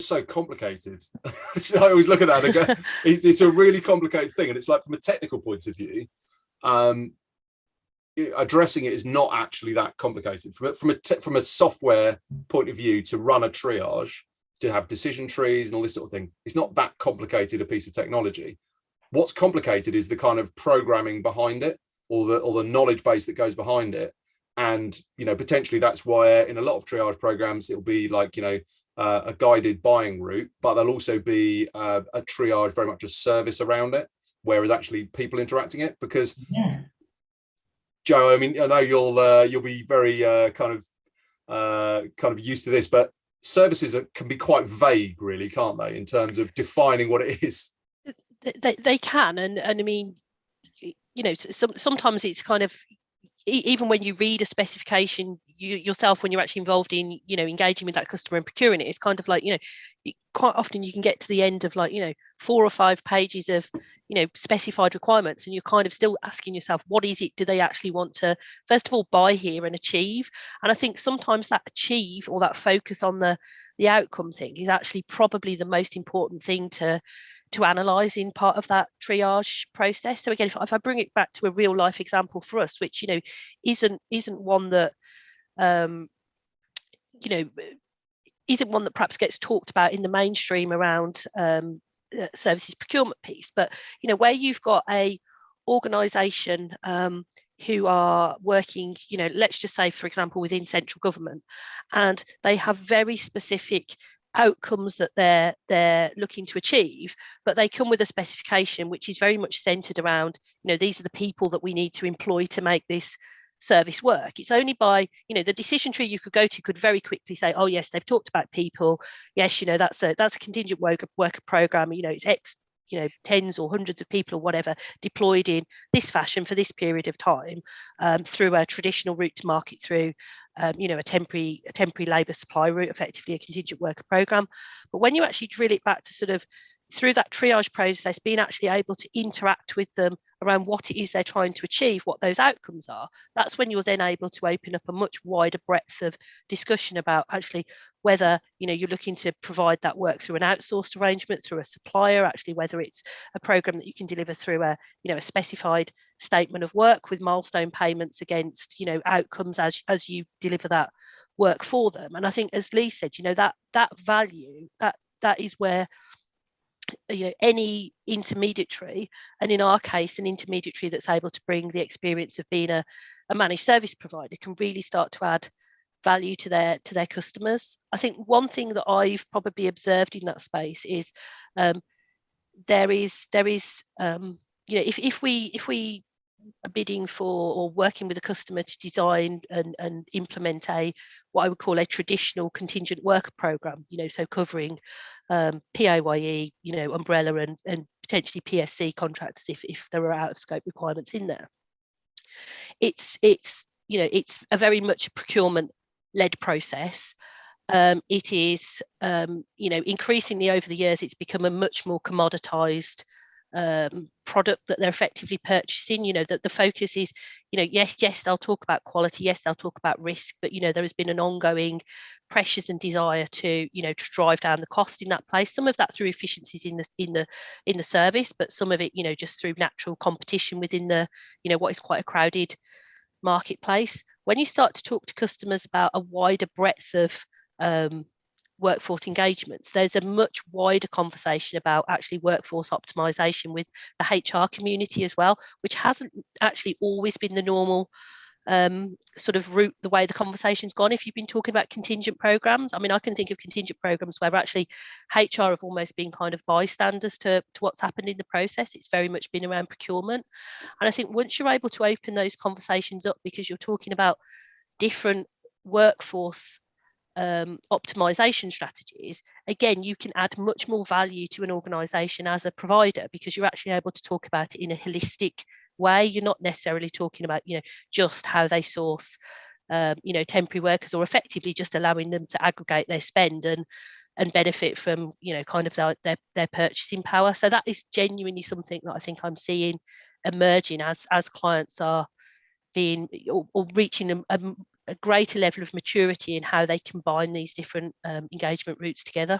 so complicated. So I always look at that and go, it's a really complicated thing. And it's like, from a technical point of view, addressing it is not actually that complicated. From a software point of view, to run a triage, to have decision trees and all this sort of thing, it's not that complicated a piece of technology. What's complicated is the kind of programming behind it, or the knowledge base that goes behind it. And, potentially that's why in a lot of triage programs, it'll be like, a guided buying route, but there'll also be a triage, very much a service around it, whereas actually people interacting it. Because Joe, I mean, I know you'll be very kind of used to this, but services can be quite vague, really, can't they, in terms of defining what it is? They can, and I mean, sometimes it's kind of, even when you read a specification yourself, when you're actually involved in, engaging with that customer and procuring it, it's kind of like, quite often you can get to the end of 4 or 5 pages of, specified requirements, and you're kind of still asking yourself, what is it do they actually want to, first of all, buy here and achieve? And I think sometimes that achieve, or that focus on the outcome thing, is actually probably the most important thing to analyze in part of that triage process. So again, if I bring it back to a real life example for us, which isn't one that isn't one that perhaps gets talked about in the mainstream around services procurement piece, but where you've got a organization who are working, let's just say, for example, within central government, and they have very specific outcomes that they're looking to achieve, but they come with a specification which is very much centered around, these are the people that we need to employ to make this service work. It's only by, the decision tree you could go to could very quickly say, oh yes, they've talked about people, yes, that's a contingent worker program, it's X, tens or hundreds of people or whatever deployed in this fashion for this period of time, through a traditional route to market, through a temporary labour supply route, effectively a contingent worker program. But when you actually drill it back to sort of through that triage process, being actually able to interact with them around what it is they're trying to achieve, what those outcomes are, that's when you're then able to open up a much wider breadth of discussion about actually whether you're looking to provide that work through an outsourced arrangement, through a supplier, actually whether it's a program that you can deliver through a specified statement of work with milestone payments against outcomes as you deliver that work for them. And I think, as Lee said, that value, that is where any intermediary, and in our case an intermediary that's able to bring the experience of being a managed service provider, can really start to add value to their customers. I think one thing that I've probably observed in that space is there is if we are bidding for or working with a customer to design and implement what I would call a traditional contingent worker program, so covering PAYE, umbrella and potentially PSC contractors if there are out of scope requirements in there. It's a very much a procurement led process. It is increasingly over the years it's become a much more commoditized product that they're effectively purchasing. That the focus is, yes, they'll talk about quality, yes, they'll talk about risk, but there has been an ongoing pressures and desire to drive down the cost in that place. Some of that through efficiencies in the service, but some of it just through natural competition within the what is quite a crowded marketplace. When you start to talk to customers about a wider breadth of workforce engagements, there's a much wider conversation about actually workforce optimization with the HR community as well, which hasn't actually always been the normal sort of route, the way the conversation's gone. If you've been talking about contingent programs, I mean, I can think of contingent programs where actually HR have almost been kind of bystanders to what's happened in the process. It's very much been around procurement. And I think once you're able to open those conversations up, because you're talking about different workforce optimization strategies, again, you can add much more value to an organization as a provider, because you're actually able to talk about it in a holistic way. You're not necessarily talking about just how they source temporary workers, or effectively just allowing them to aggregate their spend and benefit from kind of their purchasing power. So that is genuinely something that I think I'm seeing emerging as clients are being or reaching a greater level of maturity in how they combine these different engagement routes together.